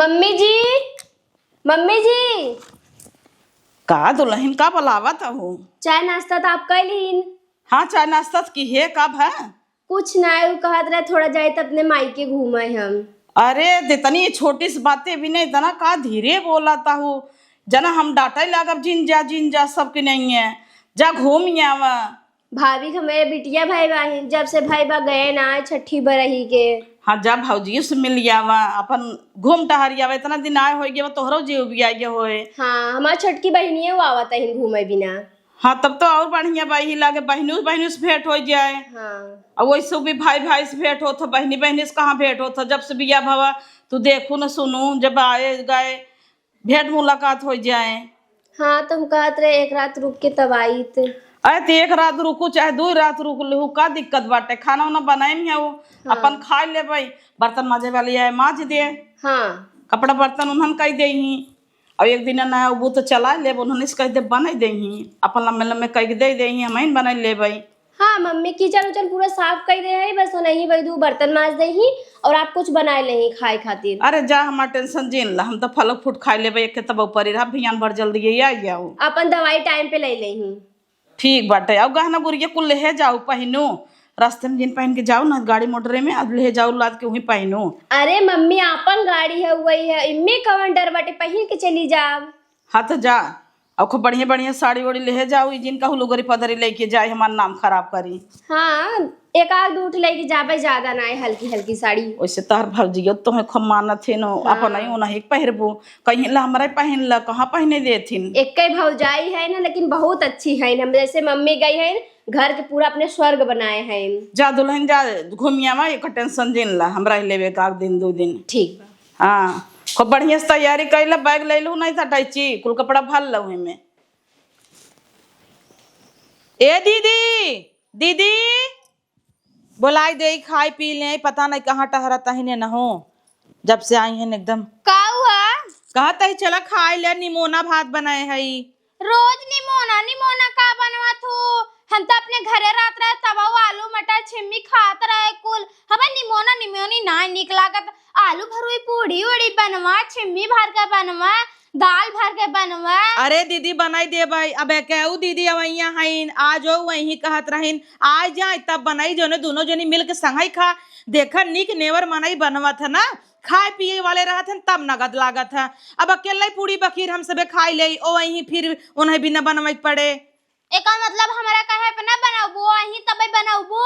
Mummy जी, mummy जी। का दुल्हन का बुलावत हो? चाय नाश्ता तो आप कैलीन? हाँ, चाय नाश्ता की है कब है? कुछ ना उ कहत रहे थोड़ा जाए तो अपने मायके घूमे हम। अरे इतनी छोटी सी बातें भी नहीं, इतना का धीरे बोलाता हूँ। जना हम डांटे लागब जिन जा सबके नहीं है। जा घूम आवा। भाभी के मेरे बिटिया भाई बाहिन जब से भाई बा गए ना छठी बरही के। हाँ, जा भौजी से मिल आवा, अपन घूम टहर आवा। इतना दिन आए हो गए तोहरो जीव भी आए होए। हाँ, हमार छोटकी बहनिए वो आवत है घूमे बिना। हाँ, तब तो और बढ़िया बही लागे, बहनों से भेंट हो जाए। हाँ, और वैसे भी भाई से भेंट होता, बहनी से कहाँ भेंट होता। जब से बिया भवा तू देखू न सुनू, जब आए गए भेंट मुलाकात हो जाए। हाँ तुम कहत रहे एक रात रुक के तब आई थे। अरे तो एक रात रुकू चाहे 2 रात रुक लू, का दिक्कत बाटे? खाना वाना बनाए है वो। हाँ। अपन खा ले भाई। बर्तन माजे वाली है माज दे। हाँ, कपड़ा बर्तन उन्हन कह दे ही। और एक दिन ना वो तो चला ले, उन्होंने कह दे बना दे ही। अपन लम्बे लम्बे कह दे ही, हम बना ले भाई। हाँ मम्मी किचन उचन पूरा साफ कर दे है, बस नहीं भाई दू बर्तन माज दे ही और आप कुछ बनाए नहीं खाए खातिर। अरे जा, हमारा टेंशन जीन ला, हम तो फल फूट खा ले भाई। तब ऊपर रहा भियान भर जल्दी आ गया। अपन दवाई टाइम पे ले ही। ठीक बाटे। और गहना गुड़िया कुल ले जाओ पहनो। रास्ते में जिन पहन के जाओ ना गाड़ी मोटरे में, अब ले जाओ लाद के वहीं पहनो। अरे मम्मी अपन गाड़ी है वही है, इनमें कवन डर बाटे, पहन के चली जाओ। हाँ तो जा। और खूब बढ़िया बढ़िया साड़ी वाड़ी ले जाओ, जिनका हुलुगरी पधरी लेके जाए, हमारा नाम खराब करी। हाँ, एक आध दूठ लेके जाबे, ज्यादा ना है, हल्की हल्की साड़ी। वैसे तहर भौजियो तुम्हें खूब मानत थे नो। हाँ। अपन नहीं उन्हें पहरबो, कहीं ला हमारे पहन ला, कहाँ पहने देथिन। एक कई भौजाई है ना, लेकिन बहुत अच्छी है ना, जैसे मम्मी गई है घर के पूरा अपने स्वर्ग बनाए हैं। जा दुल्हन जा, घूमियावा। एक टेंशन दिन ला हमरा लेवे का 1 दिन 2 दिन। ठीक। हाँ, खूब बढ़िया से तैयारी कैला, बैग ले लू नहीं था टैची कुल कपड़ा भल लो में। ए दीदी, दीदी बोलाई दे, खाई पी ले। पता नहीं कहाँ टहरता ही ने न हो, जब से आई है एकदम। का हुआ? कहता ही चला खाई ले, निमोना भात बनाए है। रोज निमोना निमोना का बनवा थू? हम तो अपने घरे रात रहे तब आलू मटर छिम्मी खात रहे कुल। हमें निमोना निमोनी ना निक लागत। आलू भरुई पूड़ी उड़ी बनवा, छिम्मी भर के बनवा, दाल भर के बनवा। अरे दीदी बनाई दे भाई। अब कहू दीदी अवैया हईन, आज वही कहत रहीन आ जाए तब बनाई, जो दोनों जनी मिल के संग खा। देखा निक नेवर मनाई बनवत है ना, खाए पिए वाले रहत हैं तब नगद लागत है। अब अकेले पूड़ी बखीर हम सबे खाई ले, ओ वही फिर उन्हें भी न बनवाई पड़े। एक मतलब हमारा कहे पे ना बनाबो, वही तबे बनाबो।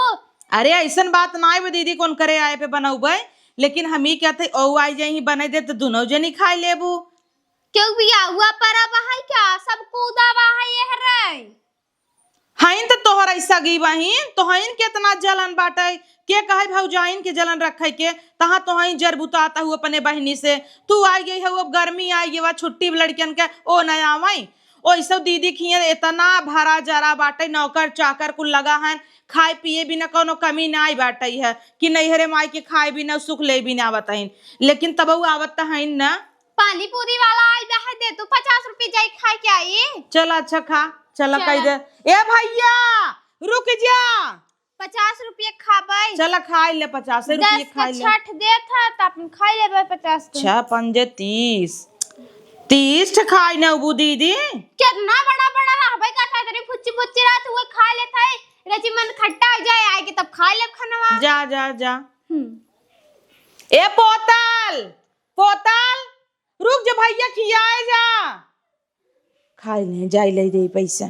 अरे ऐसन बात ना है दीदी, कौन करे आए पे बनाऊबे। लेकिन हम ही कहते ओ आई जाए बना दे तो दोनों जनी खाई लेबू। क्यों बिया हुआ पर है क्या सब कूदा है ये रे? हईन तो तोहर ऐसा गी बहिन, तो हईन कितना जलन बाटे। के कहे भौजाइन के जलन रखे के, तहाँ तो हईन जर बुताता हुआ अपने बहनी से। तू आई गई है, वो गर्मी आई गई, छुट्टी लड़कियन के ओ न आवई। ओ सब दीदी खिए इतना भरा जरा बाटे, नौकर चाकर कुल लगा है। खाए पिए भी न कोनो कमी ना आई बाटे है कि नहीं हरे माई के खाए भी न सुख ले भी ना आवत हईन। लेकिन तब आवत हईन ना। पानी पूरी वाला आई है, दे तू 50 रुपए जाई खा के आई। चल अच्छा खा, चल कह दे। ए भैया रुक जा, 50 रुपये खाबे। चल खाई ले, 50 रुपये खाई ले। 60 दे था तो अपन खाई लेबे 50। 6 पंजे 30 खाई न बू दीदी। कितना बड़ा बड़ा रहबे का था तेरी फुच्ची फुच्ची रात हुए खा लेत है। रची मन खट्टा हो जाए आए के तब खा ले खाना। जा जा जा। ए पोतल पोतल रुक जा, भैया खियाए जा। खाई ले, जाई ले दे पैसा।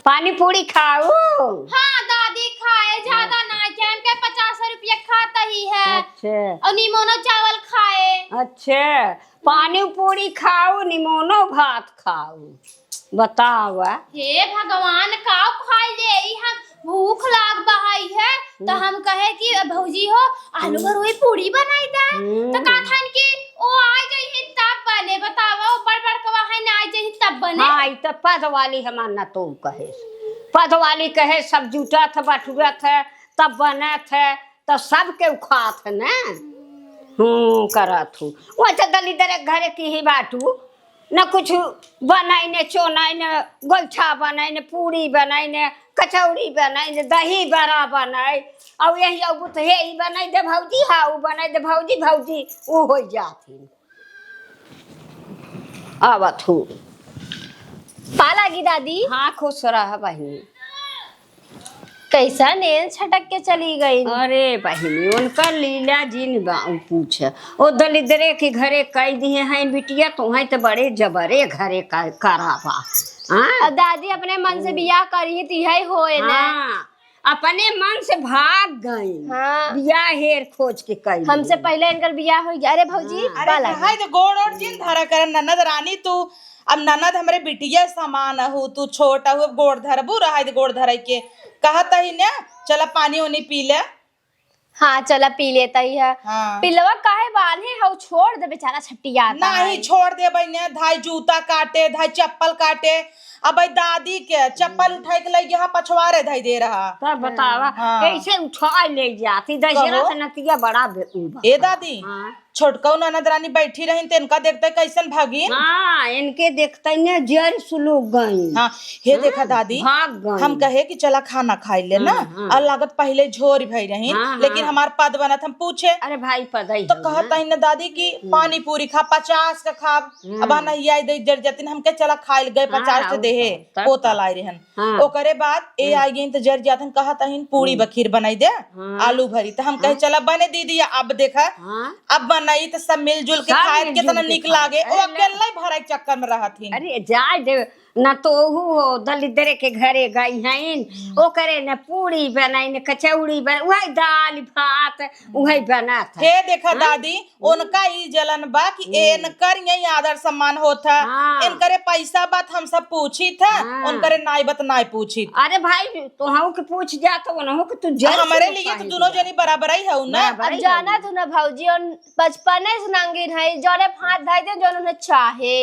पानी पूरी खाओ। हाँ दादी खाए, ज्यादा ना खाए, के 50 रुपये खाता ही है। अच्छा और निमोनो चावल खाए। अच्छा, पानी पूरी खाओ, निमोनो भात खाओ। बताओ। हे भगवान का खाई ले हम भूख लाग बहाई है तो हम कहे कि भौजी हो आलू भरुई पूरी बनाई दे। तो का थान की ओ आ जाई तब बने, बताओ बड़ बड़ कवा है ना आ जाई तब बने। हाँ तो पद वाली हमार न तो कहे, पद वाली कहे सब जुटा था बटुआ था तब बने थे तो सबके उखात है ना। करत हूँ वैसे दली दरे घरे की ही बाटू न कुछ बनाई ने, चोनाई ने, गोलछा बनाई ने, पूरी बनाई ने, कचौड़ी बनाई ने, दही बड़ा बनाई। और यही अब तो हे बनाई दे भौजी, हाँ वो बनाई दे भौजी, भौजी वो हो जाती। आवत हूँ। पा लागी दादी। हाँ खुश रह बहिनी। कैसा नेन छटक के चली गई। अरे बहिनी उनका लीला जी पूछ ओ दलिद्रे के घरे कई दिए हैं बिटिया तुम्हें तो बड़े जबरे घरे करावा। हाँ? अब दादी अपने मन से बियाह करी तो यही होए ना। हाँ, अपने मन से भाग गई। हाँ। बियाह हेर खोज के कई हमसे पहले इनकर बियाह हो गया। अरे भौजी पा अरे लागी। हाय तो गोड़ और जिन धरा कर ननद रानी तू। अब ननद हमरे बिटिया समान हो, तू छोटा हो, गोड़ धरबू रहा है गोड़ धराई के कहता ही ना। चला पानी उनी पी ले। हाँ चला पी लेता ही है। हाँ। पिलवा काहे बांधे हो, छोड़ दे बेचारा छट्टियाता है। नहीं छोड़ दे बहने, धाई जूता काटे, धाई चप्पल काटे। अब भाई दादी के चप्पल उठाई के लगी यहाँ पछवारे धाई दे रहा। तब बतावा हाँ। कैसे उठा ले जाती दशहरा से नतिया बड़ा ए दादी हाँ। छोटका ननद रानी बैठी रही तो इनका देखते कैसन भागी। हाँ इनके देखते न जर सुलूक गई। हाँ हे देखा दादी भाग गई। हम कहे कि चला खाना खाई ले ना। हाँ। और लागत पहले झोर भई रही हाँ, लेकिन हाँ। हमार पद बनत हम पूछे अरे भाई पदई तो कहता ही ना दादी की पानी पूरी खा 50 का खा। अब नैया दे जर जतिन हमके चला खाई गए 50 से देहे तब पोता लाई रहन। हाँ। ओकरे बाद ए आई गई तो जर जातन कहता ही पूरी बखीर बनाई दे आलू भरी तो हम कहे चला बने दीदी अब देखा हाँ। अब बनाई तो सब मिलजुल के सब खाए मिलजुल कितना के निक खाए। लागे। ओ अरे अकेले भराई चक्कर में रहत ही। अरे जाए दे न तो हो दलिद्रे के घरे गई हैं ओ करे न पूरी बनाई न कचौड़ी बना वही दाल भात वही बना था। हे देखा दादी उनका ई जलन बा कि इनकर यही आदर सम्मान होता। हाँ। इनकरे पैसा बात हम सब पूछी था। हाँ। उनकरे नाई बत नाई पूछी। अरे भाई तुहू के पूछ जा तो उन्हों के तू जर हमारे लिए तो दोनों जनी बराबर ही है ना। बराबर। अब जाना तू ना भौजी और बचपने से नंगिन है जोने फांद धाई दे जो उन्हें चाहे।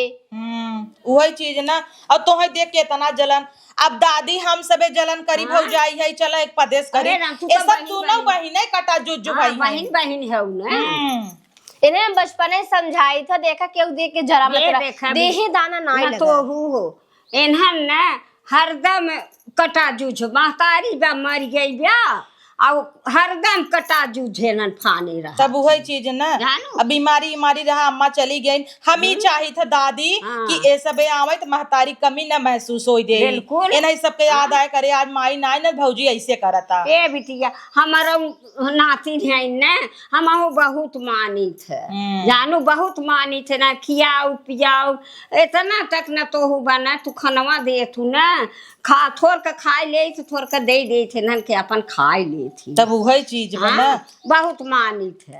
वही चीज ना। और तो देख के इतना जलन। अब दादी हम सबे जलन करी भौजाई है चला एक प्रदेश करी। अरे ना, तू ये तो सब बहिन- दोनों बहिने कटा जुज्जू भाई हैं। बहन बहन है ना। इन्हें हम बचपने से समझाई था देखा केहू देख के जरा ये मत देखा दे ही दाना ना ना तो हो इन्हन न हरदम कटा जूझ महतारी बा मर गई बा और हरदम कटा जूझे न फाने रहा। तब वही चीज ना। जानो। अब बीमारी रहा अम्मा चली गई। हम ही चाही था दादी हाँ। कि ए सबे आवे तो महतारी कमी न महसूस होई दे। बिल्कुल। इन्हीं सबके याद आए करे आज माई नाई न भौजी ऐसे करता। ए बिटिया हमारा नाती है न हम बहुत मानी थे जानू बहुत मानी थे ना खियाऊ पियाऊ इतना तक न तो हु बना तू खनवा दे तू ना खा थोड़ के खाए ले तो थोड़ के दे थे नन के अपन खाए ले थी। तब वही चीज बा ना। हाँ, बहुत मानी थे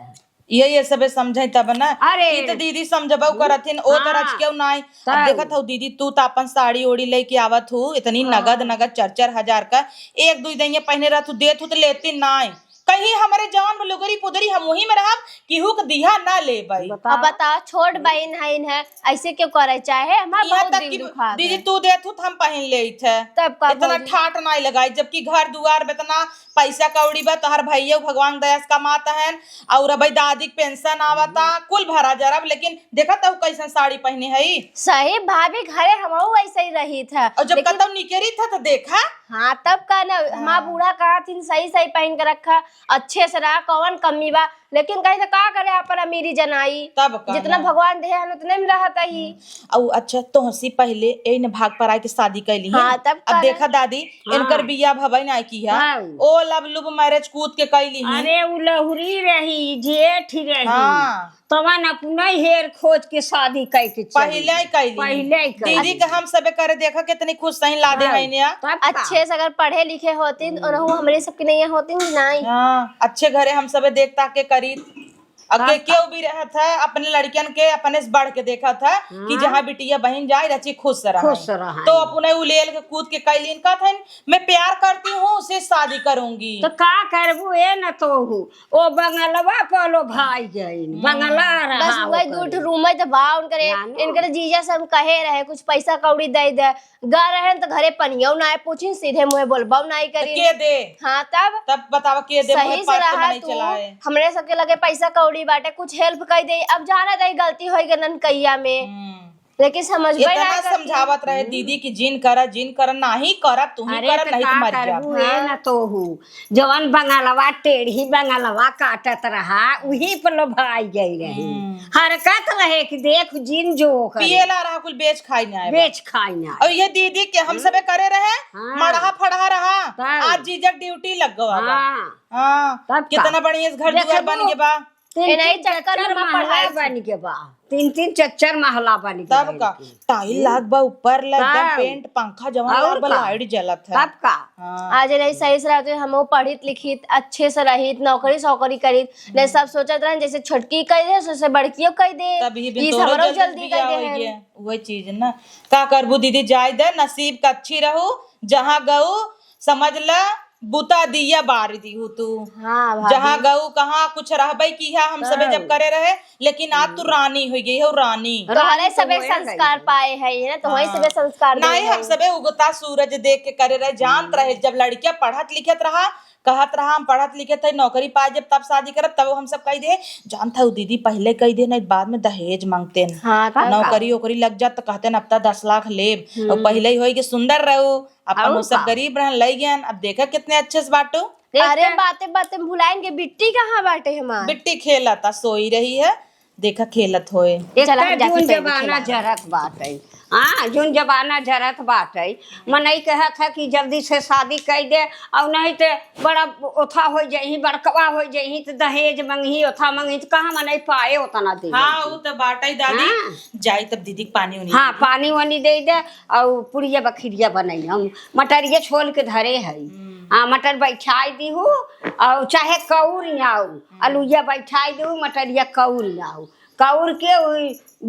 ये सबे समझे तब ना। अरे। ई तो दीदी समझबो करथिन ओ तो हाँ। रच क्यों नाई। अब तब। देखत हो दीदी तू तो अपन साड़ी ओड़ी लेके आवत हूँ इतनी नगद 4-4 हजार का एक दो दिन पहने रहत देत हूँ तो लेती नाई। कहीं हमारे जवान में लुगरी पुदरी हम वही में रहब केहू के दिहा ना ले भाई। अब बताओ छोट बहन है ऐसे क्यों करे चाहे हमारा यहाँ बहुत तक दिल कि दुखा दीदी तू देत हूँ तो हम पहन ले थे। तब का इतना भौजी? ठाट नहीं लगाई जबकि घर दुआर में इतना पैसा कौड़ी बा तोहर भैया भगवान दया से कमाता है और भाई दादी के पेंशन आवता कुल भरा जरब लेकिन देखा तो कैसन साड़ी पहने है। सही भाभी घरे हम ऐसे ही रही था और जब कतौ निकली था तो देखा। हाँ तब का ना हमारा बूढ़ा कहा थी सही पहन के रखा अच्छे से रहा कौन कमी बा लेकिन कहीं से का करे अपन अमीरी जनाई तब का जितना ना। भगवान दे है उतने में रहता ही। और अच्छा तो हंसी पहले ए न भाग पर आए के शादी कैली है। हाँ, तब का अब ना। देखा दादी इनकर बिया भवई ना की है। हाँ। ओ लब लुब मैरिज कूद के कैली है। अरे उ लहुरी रही जेठ रही हाँ। तवन अपना हेर खोज के शादी कई के पहले ही कैली पहले ही कैली। दीदी के हम सबे करे देखा कितनी खुश सही लादे हाँ। है ने। तब का। अच्छे से अगर पढ़े लिखे होती और हमारे सबकी नहीं होती नहीं। हाँ अच्छे घरे हम सबे देखता के करी अके क्यों भी रहा था अपने लड़कियन के अपने से बढ़ के देखा था कि जहाँ बिटिया बहन जाए रची खुश रहा खुश रहा तो अपने उलेल के कूद के कैलीन का था मैं प्यार करती हूँ उसे शादी करूंगी। तो का करबू ए न तो ओ बंगलवा पलो भाई गई बंगला बस रहा वही दूठ रूम में तो बा उनकरे जानो। इनकरे जीजा सब कहे रहे कुछ पैसा कौड़ी दे दे गा रहे तो घरे पनियो ना पूछी सीधे मुंह बोलबाऊ नहीं तो करी। के दे हाँ तब बतावा के दे सही से रहा नहीं तू चलाए। हमरे सबके लगे पैसा कौड़ी बाटे कुछ हेल्प कर दे अब जाना दे गलती हो गई ननकैया में। लेकिन समझबे इतना ना करती। समझावत रहे दीदी की जिन कर नहीं कर तू ही अरे कर तो नहीं का तो मर करबू जा। ए न तो हूँ जवन बंगालवा टेढ़ी बंगालवा काटत रहा वही पर लो भाई गई रही हरकत रहे कि देख जिन जो करे पिएला रहा कुल बेच खाई ना आए बेच खाई ना और ये दीदी के हम सबे करे रहे हाँ। मड़हा फड़हा रहा तब। आज जीजक ड्यूटी लग गवा बा। हाँ हाँ तब का? कितना बढ़िया घर देखबो। दुआर बन गए बा। तीन नहीं तीन चक्कर चक्कर में महला पढ़ाई बन के बा 3 चच्चर महला बन के तब का टाइल लाग बा ऊपर ला एकदम तब। पेंट पंखा जवन और लाग बा का? लाइट जलत है। तब का हाँ। आज नहीं सही से रहते हम पढ़ित लिखित अच्छे से रहित नौकरी सौकरी करित नहीं सब सोचत रहे जैसे छोटकी कह दे उससे बड़कियों कह दे तभी ई तोरो हमरो जल्दी जल्दी बियाह कह होई दे गया वही चीज ना का करबू दीदी जाय दे नसीब का अच्छी रहू जहाँ गऊ समझ ला बुता दिया बार दी हूँ तू हाँ भाभी। जहाँ गऊ कहाँ कुछ रहबई की है हम सबे जब करे रहे लेकिन आज तू रानी हो गई हो रानी तुम्हारे तो सबे होया संस्कार गई। पाए हैं ना तो वही हाँ। सबे संस्कार नहीं दिए हम हैं। सबे उगता सूरज देख के करे रहे जानत रहे जब लड़कियां पढ़त लिखत रहा कहत रहा हम पढ़त लिखत है नौकरी पाए जब तब शादी करत तब हम सब कह दे जानता हूँ दीदी पहले कह दे नहीं बाद में दहेज मांगते न हाँ तब नौकरी ओकरी लग जात तो कहते न अब तक 10 लाख लेब और पहले ही होई कि सुंदर रहो अपन और वो सब का? गरीब रहन लई गयन अब देखा कितने अच्छे से बाटो अरे बातें बातें भुलाएंगे बिट्टी कहाँ बाटे हमार बिट्टी खेलत सोई रही है देखा खेलत होए चला हम एक जाके जून पेड़ जमाना खिलाएं। जरत बाटे हाँ जून जमाना जरत बाटे मनई कहत है कि जल्दी से शादी कर दे और नहीं तो बड़ा ओथा हो जाही बड़कवा हो जाही तो दहेज मंगही ओथा मंगही तो कहाँ मनई पाए उतना दे हाँ वो तो बाटा दादी हाँ। जाई तब दीदी के पानी उनी हाँ पानी वानी दे दे और पुड़िया बखिरिया बनई हम मटरिया छोल के धरे है हाँ मटर बैठाई दी हूँ और चाहे कौर आऊ अलुइया बैठाई दी हूँ मटरिया कौर आऊ कौर के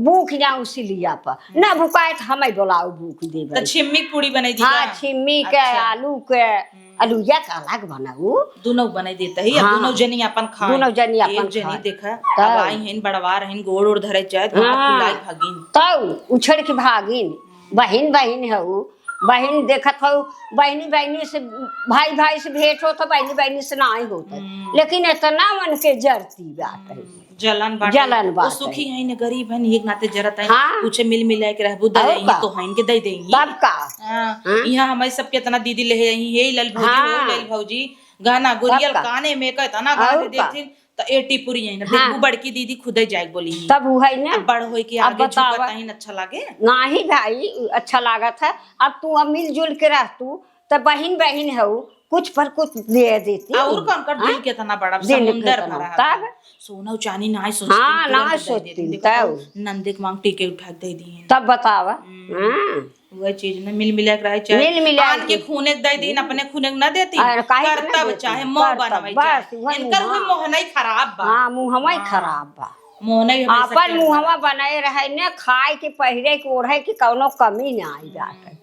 भूख जाऊँ सिलिया पर ना भुकाए तो हमें बोलाऊ भूख तो देवे छिम्मी पूरी बनाई दी हाँ छिम्मी के अच्छा। आलू के अलुइया का अलग बनाऊ दोनों बनाई देता ही हाँ। दोनों जनी अपन खाए दोनों जनी अपन एक जनी खाए। देखा तब। अब आई हैं बड़वा रहीन गोड़ उड़ धरे चाहे तो हाथ हाँ। फुलाई भागिन तब उछड़ के भागिन बहन बहन है बहन देखत हो बहनी बहनी से भाई भाई से भेंट हो तो बहनी बहनी से नहीं होता लेकिन इतना मन के जरती बात है जलन जलन वो बाटे। सुखी है न गरीब है एक नाते जरत है हाँ। कुछ मिल मिला के रहबू दे और देही का? तो हइन के दे देही तब का हाँ हाँ। यहाँ हमारे सब कितना दीदी ले रही हे लल भौजी हाँ। हो लल भौजी गाना गुरियल का? काने में कहता ना गाना और का? देखती तो एटी पूरी है ना हाँ। देखबू बड़की दीदी खुदे जाए बोली ही तब वो है ना अब बड़ होई के अब आगे बतावा। झुकता ही अच्छा लागे नहीं भाई अच्छा लागत है अब तू अब मिलजुल के रह तू तो बहन बहन है कुछ पर कुछ दे देती और कौन कर दिल कितना बड़ा दिल समुंदर कितना, भरा है तब? सोना चांदी ना सोचती हाँ, तुरंत ना दे सोचती, देती। देखो तब। तो नंदे के मांग टीके उठा के दे दिए तब बतावा हाँ। वही चीज ना मिल मिला के रहे चाहे मिल मिला आन के के। खूने के दे दिन अपने खूने के ना देती अरे काहे के ना करतब देती? चाहे मोह करतब, बनावे बस, चाहे वही इनकर हाँ। हुई मोहनाई खराब बा हाँ मुँहवा खराब बा मोहनाई हमेशा अपन के मुहवा बनाए रहे ने खाए के पहिरे के ओढ़े के कौनो कमी ना आई बाटे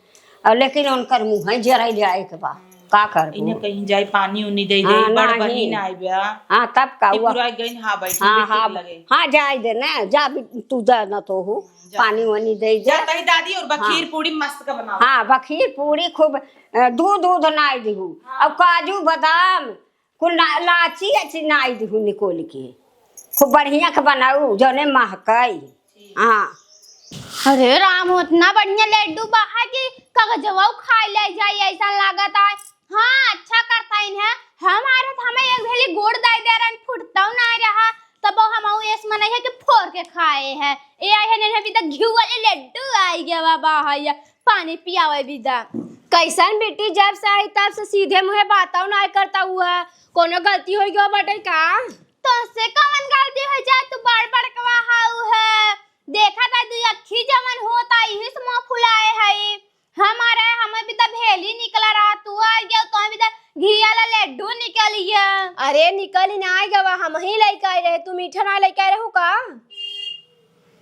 और लेकिन उनकर मुँह जरा जाए के बा का कर इन्हें कहीं जाए पानी उनी दे दे हाँ, बड़ नहीं। बहिन आई बा हाँ तब का हुआ पूरा गई हाँ बैठी हाँ बेटी हाँ के लगे हाँ जाए दे ना जा भी तू दे न तो हो पानी वानी दे दे जाता ही दादी और बखीर पूरी मस्त का बनाओ हाँ बखीर पूरी खूब दूध दूध नाई दीहू अब काजू बादाम कुल लाची अच्छी नाई दीहू निकोल के खूब बढ़िया के बनाऊ जौने महकई हाँ अरे राम उतना बढ़िया लड्डू बाहा की कागजवा खाई ले जाई ऐसा लागत है हाँ अच्छा करता इन्हें हमारे तो हमें एक भेली गोड़ दाई दे रहा फुटता ना रहा तब हम एस मन है कि फोड़ के खाए हैं ये आए हैं अभी तक घी वाले लड्डू आई गया बाबा है पानी पियावे भी दा कैसन बेटी जब से आई तब से सीधे मुहे बाताओ ना करता हुआ कोनो गलती हो गया बटे का तो से कौन गलती हो जाए तू बड़ बड़कवा हाउ है देखा था तू अखी जमन होता यही से मुंह फुलाए है हमारे हमें भी तो भेली निकला रहा तू आ गया तो भी तो घी वाला लड्डू निकल गया अरे निकल ही ना आए गवा हम ही लेके आए रहे तू मीठा ना लेके आए रहू का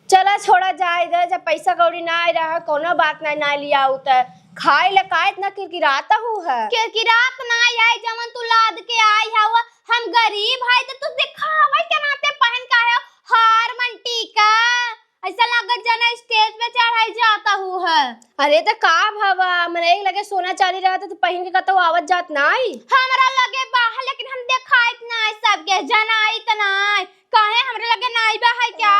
चला छोड़ा जाए दे जब पैसा कौड़ी ना आए रहा कोनो बात ना लिया उतर खाए ला का इतना किरकिराता हूँ है क्योंकि रात ना आई जमन तू लाद के आई है हम गरीब है तो तू दिखावे के नाते पहन का है हार मन टीका ऐसा लागत जना स्टेज पे चढ़ाई है जाता हूँ है। अरे तो का भावा मने एक लगे सोना चांदी रहा तो पहन के कतो आवत जात नाई। हमरा लगे बाहर लेकिन हम देखाइत ना सबके जनाइत ना कहे हमरे लगे नाई बा है क्या।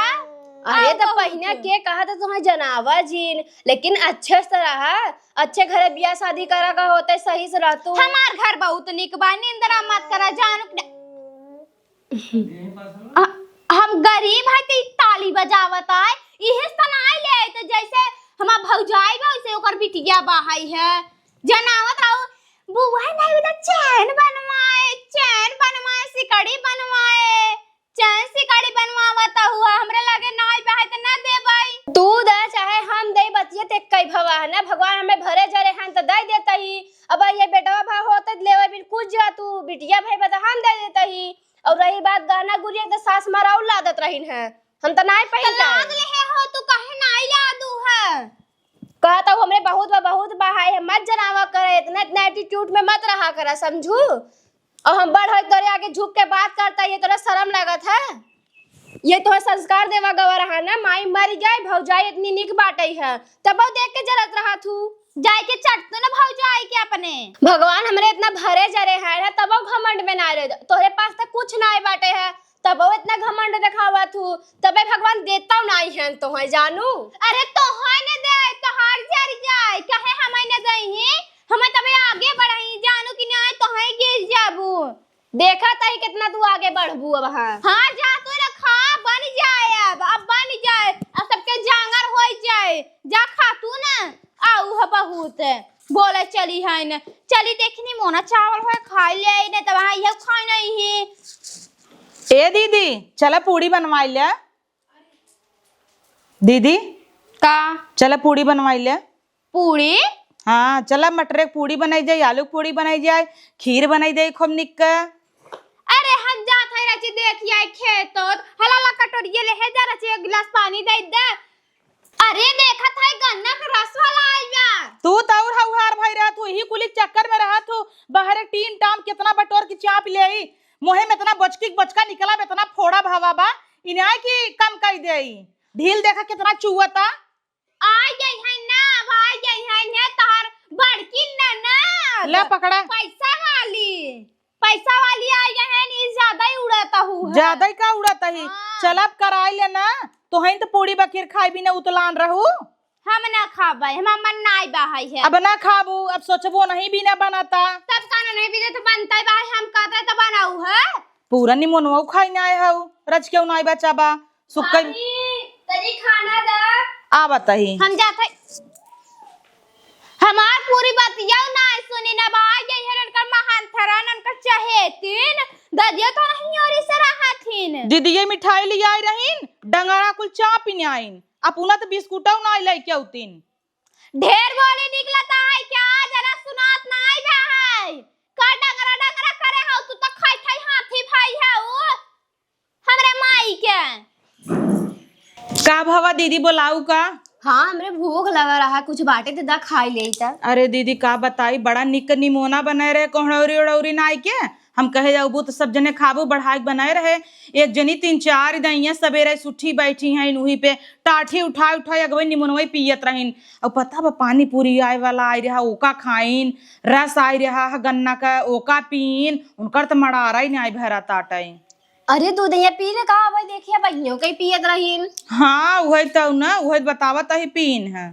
अरे तो पहिना के कहा था तुम्हें जनावा जीन लेकिन अच्छे से रहा, अच्छे घरे बियाह शादी करा का होते सही से रहतू। हमार घर बहुत निक बा, निंदरा मत करा जानू। हम गरीब है तो ताली बजावत आए इहे सनाई ले तो जैसे हमार भौजाई बा वैसे ओकर बिटिया बाहई है जनावत रहो। बुआ नहीं तो चैन बनवाए सिकड़ी बनवाए चैन सिकड़ी बनवावत हुआ हमरे लगे नाई बहाई तो ना दे भाई। तू दे चाहे हम दे बतिये ते कई भवा है ना भगवान हमें भरे जरे हैं तो दे देता ही। अब ये बेटवा भा होते लेवे बिल्कुल जा तू बिटिया भाई बता हम दे देता ही। और रही बात गाना गुरिया तो सास माराउ लादत रहीन है हम तो नाई पहिन लाद ले हो तू कहे नाई लादू है कहता हूँ हमरे बहुत बहाई है मत जनावा करे इतना एटीट्यूड में मत रहा करा समझू। और हम बड़ हो तोरे आगे झुक के बात करता ये तोरा शर्म लागत है। ये तो संस्कार देवा गवा रहा ना माई मर जाए भौजाई इतनी निक बाटई है तब देख के जरत रहा तू जाए के चटतो ना भौजाई के अपने। भगवान हमरे इतना भरे जरे है ना तब घमंड में ना रहे तोरे पास तक कुछ ना बाटे है तब इतना घमंड दिखावा तू तबे भगवान देता नहीं है तो है जानू। अरे तो है ने दे तो हार जर जाए कहे हमें न दही हमें तबे आगे बढ़ई जानू कि ना तो है गिर जाबू। देखा तही कितना तू आगे बढ़बू अब। हाँ जा तू रखा बन जाए अब बन जाए अब सबके जांगर हो जाए जा खा तू ना आऊ ह बहुत बोले चली है न चली देखनी मोना चावल है खाई ले ने तब ये खाई नहीं है। ए दीदी चला पूड़ी बनवाई ले। दीदी का चला पूड़ी बनवाई ले। पूड़ी हाँ चला मटर की पूड़ी बनाई जाए आलू की पूड़ी बनाई जाए खीर बनाई जाए खूब निक। अरे हम जात है रची देखिए खेत हला कटोरिए ले है जा रची एक गिलास पानी दे दे। अरे देखा था गन्ना का रस वाला आइया तू तौर हउहार भाई रहा तू ही कुली चक्कर में रहा तू बाहर टीन टाम कितना बटोर की चाप ले आई मोहे में इतना बचका निकला में इतना फोड़ा भावा बा इन्हें की कम कर दे ढील देखा कितना चुआता आ गई है ना भाई गई है ने तार बड़की ना ले पकड़ा पैसा वाली आई है नी ज्यादा ही उड़ाता हूँ ज्यादा ही का उड़ाता ही। चल अब कराई लेना तो है तो पूड़ी बखीर खाई भी ना उतलान रहू हम ना खाबे हम मन नाई बाहई है अब ना खाबू अब सोचबो नहीं भी ना बनाता सब खाना नहीं भी तो बनता है बाहर हम कहते तो बनाऊ है पूरा निमोनवा खाई ना आए हऊ रच क्यों ना बचा बा सुक्का तरी खाना दा आ बताही हम जाते हमार पूरी बतिया ना सुनी ना भाई गई है उनका महान थरान उनका चहेतीन ददिया तो नहीं और इस रहा थीन दीदी ये मिठाई ले आई रहीन डंगरा कुल चाप ही आइन अपुना तो बिस्कुटा ना लाई क्या उतीन ढेर बोले निकलता है क्या जरा सुनात ना आई भाई का डंगरा करे हो तू तो खाई हाथी भाई है वो हमरे माई के का भवा दीदी बोलाऊ का। हाँ हमरे भूख लगा रहा कुछ बाटे तो दा खाई लेता। अरे दीदी का बताई बड़ा निक निमोना बनाए रहे कोहड़ौरी उड़ौरी नाई के हम कहे जाऊ तो सब जने खाबू बढ़ाई बनाए रहे एक जनी 3-4 दइया सवेरे सुठी बैठी हैं उही पे टाठी उठाई अगवे निमोनवा पियत रहीन और पता बा पानी पूरी आए वाला आई रहा ओका खाइन रस आई रहा गन्ना का ओका पीन उनकर तो मड़ारा ही नहीं भरा ताटाई। अरे दूध ये पीने का भाई देखिए बहियों कहीं पियत रहीन। हाँ वही तो ना वही बतावत ही पीन है।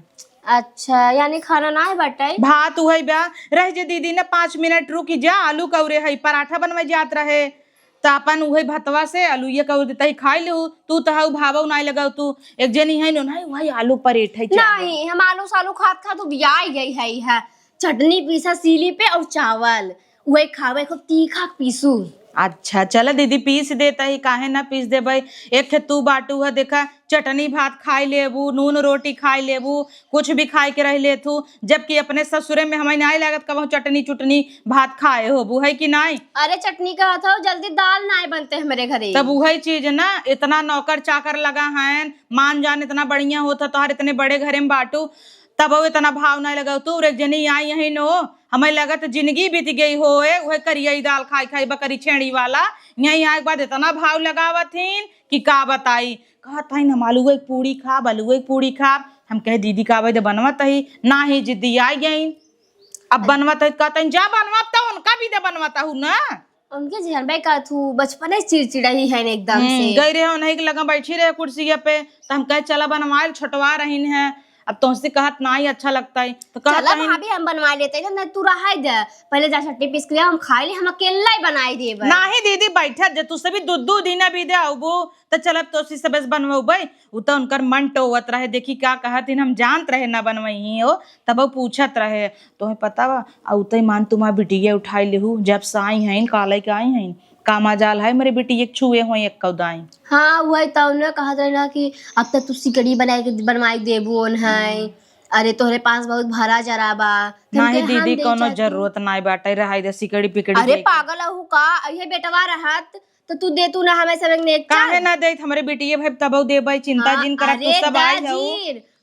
अच्छा यानी खाना ना है बटाई भात वही बा रह जे दीदी ने 5 मिनट रुकी जा आलू कौरे है पराठा बनवाई जात रहे तो अपन वही भतवा से आलू ये कौर देता ही खाई लू तू तो भाव नहीं लगाऊ तू एक जनी है नहीं वही आलू परेठा नहीं हम आलू सालू खात तू बियाई गई है चटनी पीसा सीली पे और चावल वही खावे खूब तीखा पीसू। अच्छा चल दीदी पीस देता ही काहे ना पीस दे भाई एक खे तू बाटू है देखा चटनी भात खाई लेबू नून रोटी खाई लेबू कुछ भी खाए के रह ले तू जबकि अपने ससुरे में हमें नहीं लागत कब चटनी चुटनी भात खाए होबू है कि नहीं। अरे चटनी का था जल्दी दाल नहीं बनते हमारे घरे तब वही चीज ना इतना नौकर चाकर लगा है मान जान इतना बढ़िया होता तो इतने बड़े घरे में बाटू तब इतना भाव नहीं लगा तू एक जनी आई यही नो हमें लगत जिंदगी बीत गई हो वह करिया दाल खाई बकरी छेड़ी वाला यही आए के बाद इतना भाव लगावत थीन कि का बताई कहत हईन हम आलू एक पूड़ी खा आलू एक पूड़ी खा हम कहे दीदी का आवे बनवत ही ना ही जिद्दी आई गई। अब बनवत है कहते जा बनवाता उनका भी दे बनवाता हूँ ना। उनके जहन भाई का तू बचपन से चिड़चिड़ाई है एकदम से। गई रहे नहीं के लगा बैठी रहे कुर्सी पे तो हम कहे चला बनवा छोटवा रही है। अब तुमसे कहत ना ही अच्छा लगता है तो चला भाभी हम बनवा लेते हैं ना, तू रहा दे पहले जा छट्टी पीस के हम खा ले, हम अकेला ही बनाई देबे। नाही दीदी बैठा जे तू सभी दूध दीना भी दे आबू तो चलब तो सी सबस बनवबै उ तो उनकर मन टोवत रहे देखी क्या कहतिन हम जानत रहे ना बनवही हो तब वो पूछत रहे तुम्हें पता बा औते मान तुमा बिटिया उठाई लेहू जब से आई हैं काले के आई हैं का मजाल है मेरी बेटी एक छुए हो एक कौदाई। हाँ वही तो उन्होंने कहा था ना कि अब तक तू सिकड़ी बनवाई देबू है। अरे तोहरे पास बहुत भरा जरा बा। नहीं दीदी कोनो जरूरत ना बाटे रहाई दे सिकड़ी पिकड़ी। अरे पागल हूँ का ये बेटवा रहत तो तू दे तू ना हमें सब ने काहे ना दे हमरे बेटिए भाई तब देबै चिंता जिन कर तू सब आई हो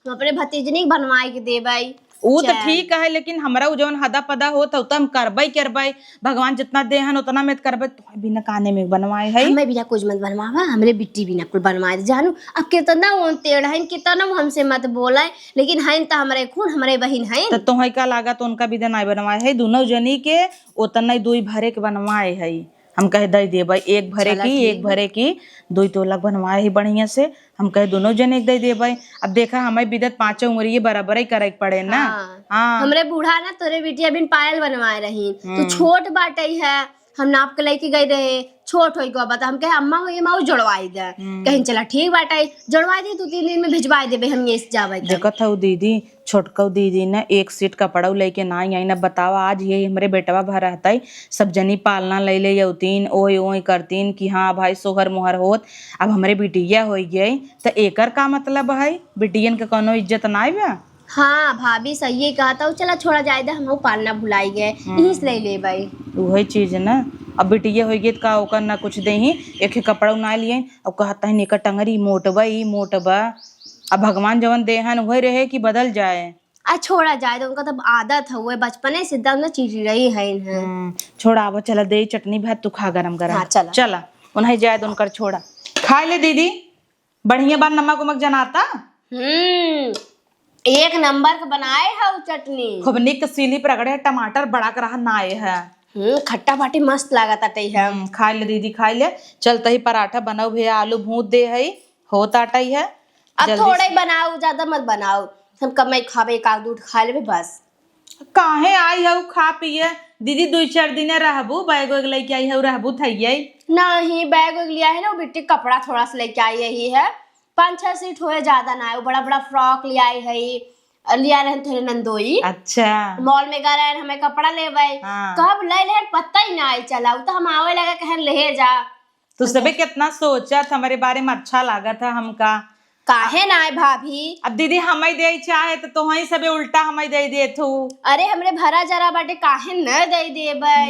हम अपने भतीजनी बनवाई के देबै। वो तो ठीक है लेकिन हमरा जौन हदा पदा होत तो हम करबै भगवान जितना देहन उतना में करबै तो बिना काने में बनवाए है। हमें बिना कुछ मत बनवावा, हमरे बिट्टी बिना कुछ बनवाए दे जानू। अब कितना वो तेड़ है कितना हमसे मत बोलाए लेकिन है तो हमारे खून हमारे बहन है। तो तुम्हें का लागत उनका भी देना बनवाए है दोनों जनी के उतना ही दुई भरे के बनवाए है। हम कहे दे देबै एक भरे की दुई तोलक बनवाए ही बढ़िया से हम कहे दोनों जने दे देबै। अब देखा हमें विदत पांचों उम्र बराबर ही करे पड़े ना। हाँ हमरे बूढ़ा ना तोरे बिटिया बिन पायल बनवाए रही तो छोट बाटे है हम नाप के लेके गए रहे छोट हो गो बता हम कहे अम्मा हो माऊ जोड़वाई दे कहीं चला ठीक बाटे जोड़वाई दी 2-3 दिन में भिजवाई देबे हम ये जावे। देखत हूँ दीदी छोटका दीदी ने एक सीट कपड़ा लेके ना आई ना बतावा आज ये हमारे बेटवा भर रहता है सब जनी पालना ले ले यौतीन ओए ओए करतीन कि हाँ भाई सोहर मोहर होत। अब हमारे बिटिया हो गई तो एकर का मतलब है बिटियन के कोनो इज्जत ना बा। हाँ भाभी सही कहा था चला छोड़ा जाए दे हम पालना भुलाई गए यहीं से ले भाई वही चीज ना। अब बिटिया हो गई का ओकर ना कुछ दे ही एक ही कपड़ा ना लिए अब कहता है निकर टंगरी मोटबा अब भगवान जवन देहन वही रहे कि बदल जाए। आज छोड़ा जाए तो उनका तब आदत है बचपने से एकदम ना चिड़ी रही है छोड़ा अब चला दे चटनी भात तू खा गरम गरम। हाँ, चला उन्हें जाए तो उनकर छोड़ा खा ले दीदी बढ़िया बार नमक उमक जनाता। एक नंबर का बनाए है चटनी खूब निक सीली प्रगड़े टमाटर बड़ा कर नाए है खट्टा पाटी मस्त लागत आटे है। खा ले दीदी खा ले चलता ही पराठा बनाओ भैया आलू भूत दे है होता आटा ही है। अब थोड़ा ही बनाओ ज्यादा मत बनाओ हम कम ही खावे एक आध दूध खा लेबे बस। काहे आई है खा पिए दीदी 2-4 दिन रहबू बैग वैग लेके आई है रहबू थैये नहीं बैग वैग लिया है ना बिट्टी कपड़ा थोड़ा सा लेके आई यही है 5-6 सीट हो ज्यादा ना है बड़ा बड़ा फ्रॉक लिया है लिया रहे थे नंदोई। अच्छा मॉल में गए रहे हमें कपड़ा ले कब ले ले पता ही ना आई चला तो हम आवे लगे कहन ले जा तो सबे कितना सोचा था हमारे बारे में अच्छा लगा था हमका काहे ना आए भाभी। अब दीदी हमें दे चाहे तो तुहही सबे उल्टा हमें दे दे थू। अरे हमरे भरा जरा बाटे काहे न दे देबै।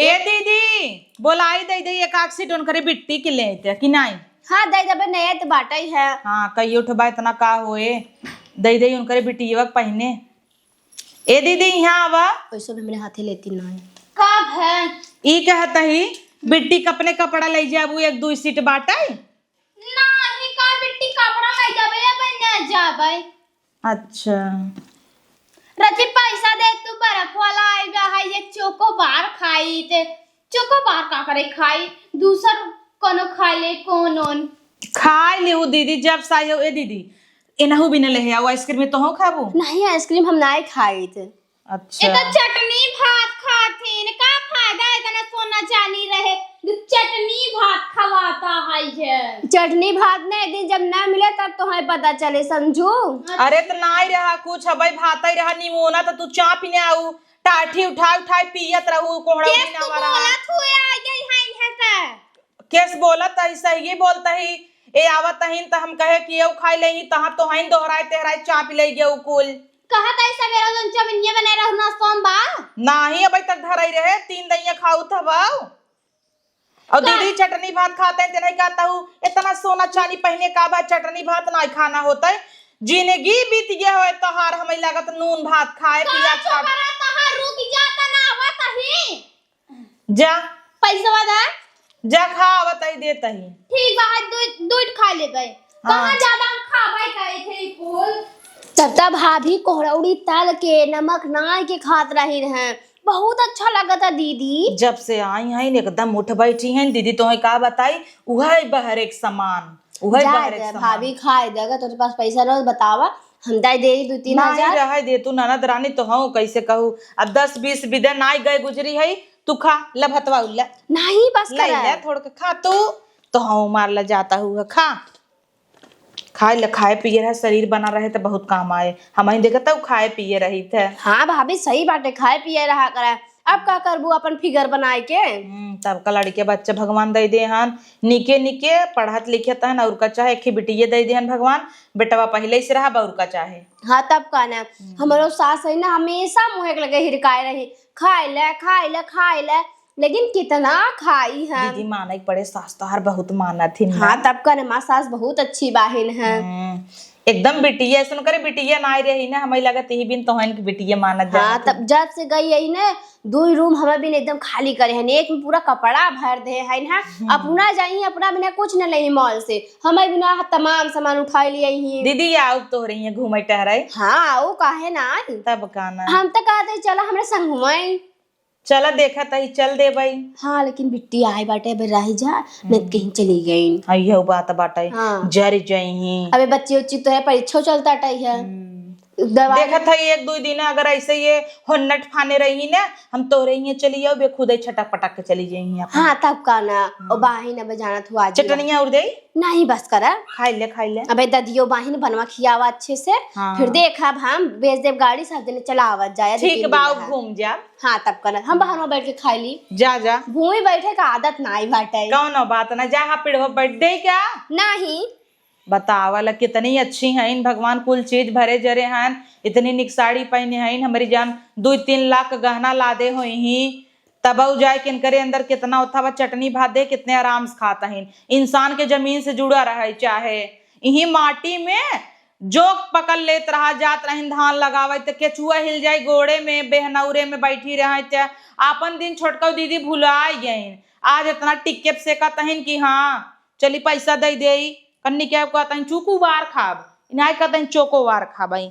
ए दीदी बोलाई दे दे एक आख सीट उनकरे बिट्टी के ले कि नहीं। हाँ दे देबे नया तो बाटा ही है। हाँ कई उठबा इतना का होए दे दे उनकरे बिटिया पहने। ए दीदी यहाँ आवा पैसों में मेरे हाथे लेती ना है कब है ई कहता ही बिट्टी कपने कपड़ा ले जाबू 1-2 सीट बाटा नहीं का बिट्टी कपड़ा ले जाबे या बन जाबे। अच्छा रची पैसा दे तू बर्फ वाला आएगा है ये चोको बार खाई ते चोको बार का करे खाई दूसर कोनो खा ले कोनोन खाई ले दीदी जब सायो ए दीदी इनहु भी न ले आओ आइसक्रीम तो हो खाबू नहीं आइसक्रीम हम ना खाई थे। अच्छा ये तो चटनी भात खातीन का फायदा इतना सोना चांदी रहे चटनी भात खवाता है ये चटनी भात ने दिन जब ना मिले तब तो हमें पता चले समझू। अरे तो ना ही रहा कुछ भाई भात ही रहा निमोना तो तू चा पीने आऊ टाठी उठा पियत रहू कोहड़ा केस तू बोलत हुए आ गई है का केस बोलत है सही बोलता ही ए आवत हइन त हम कहे कि एउ खाई लेही तहां तो हइन दोहराए तेहराए चा पी ले गेउ कुल कहत ऐसा मेरा जन चमिनिया बने रहू ना सोमबा नाही अबे तक धराई रहे 3 दैया खाऊ थबाऊ और दीदी चटनी भात खाते हैं नहीं कहता हूँ इतना सोना चांदी पहने का बाद चटनी भात ना खाना होता है जिंदगी बीत गया हो तोहार हमें लागत नून भात खाए पिया खा तहां रुक जाता ना आवत ही जा पैसा वादा जा खा आवत ही देता ही ठीक बा दूध खा ले गए कहां ज्यादा हम खाबै करे थे कुल तब तब भाभी कोहरौड़ी तल के नमक नाई के खात रही हैं, बहुत अच्छा लगा था दीदी। जब से आई हैं एकदम उठ बैठी हैं दीदी, तो का बताई उहे बहर एक सामान, उहे बहर एक सामान। भाभी खाए देगा तो पास पैसा न बतावा, हम दे 2-3 नहीं रहे दे तू ननद रानी तो हूँ कैसे कहूँ। अब 10-20 बिदे नाई गए गुजरी है तू खा ल भतवा उल्ला नहीं बस ले ले थोड़ के खा तू तो हूँ मार ल जाता हुआ खा खाए ल खाए पिए रहे शरीर बना रहे तो बहुत काम आए। हम ही देखता हूँ खाए पिए रही थे। हाँ भाभी सही बात है, खाए पिए रहा करे। अब का करबू अपन फिगर बनाए के। तब का लड़के बच्चे भगवान दे दे हन निके निके पढ़त लिखत हन और का चाहे एक बिटिये दे दे हन भगवान, बेटवा पहले से रहा और का चाहे। हाँ तब का ना हमारो सास है ना हमेशा मुँह के लगे हिरकाए रही, खाए ले खाए ले खाए ले, लेकिन कितना खाई है। दीदी माना पड़े सास तो हर बहुत माना थी। हाँ तब का ना माँ सास बहुत अच्छी बाहिन है। एकदम बिटिया सुन करे बिटिया ना रही ना हमें लगत यही बिन तोहन की बिटिया मानत जा। हाँ तब जब से गई यही ना 2 रूम हमें भी एकदम खाली करे हैं, एक में पूरा कपड़ा भर दे है ना। अपना जाई अपना बिना कुछ न ले मॉल से, हमें बिना तमाम सामान उठा लिए ही। दीदी आओ तो रही है घूमे टहराई। हाँ आओ काहे ना तब काना हम तो कहते चला हमारे संग घुमाई। चला देखा तही चल दे भाई। हाँ लेकिन बिट्टी आई बाटे अबे रही जा नहीं कहीं चली गई। हाँ यह बात बाटे हाँ। जर जाई अबे बच्ची उच्ची तो है परीक्षा चलता टाई है दवाई। देखा था 1-2 दिन अगर ऐसे ये होन्नट फाने रही ना हम तो रही चली जाओ बे खुद छटक पटक के चली जाई। हाँ तब का ना और बाहिन अब जाना था आज चटनिया उड़ दे नहीं बस करा खाई ले। अबे ददियो बाहिन बनवा खियावा अच्छे से। हाँ। फिर देखा हम बेच देव गाड़ी सब दिन चलावत जाया ठीक बाऊ घूम जा। हाँ तब का ना हम बाहर में बैठ के खाई ली। जा भूमि बैठे का आदत ना बाटे कौन बात ना जा पेड़ बैठ दे क्या नहीं बतावल कितनी अच्छी हैं भगवान कुल चीज भरे जरे हैं इतनी निक साड़ी पहने हैं हमारी जान 2-3 लाख गहना लादे हुई ही तब जाए किन करे अंदर कितना होता वह चटनी भात दे कितने आराम से खाता है। इंसान के जमीन से जुड़ा रहे चाहे यही माटी में जो पकड़ लेत रहा जात रही धान लगावे तो केचुआ हिल जाए गोड़े में बेहनौरे में बैठी रहे आपन दिन छोटका दीदी भुला गई। आज इतना टिक्के से कहते कि हाँ चली पैसा दे दे कन्नी क्या कहते चूकू वार खाब इन्हें कहते चोको वार खाबई।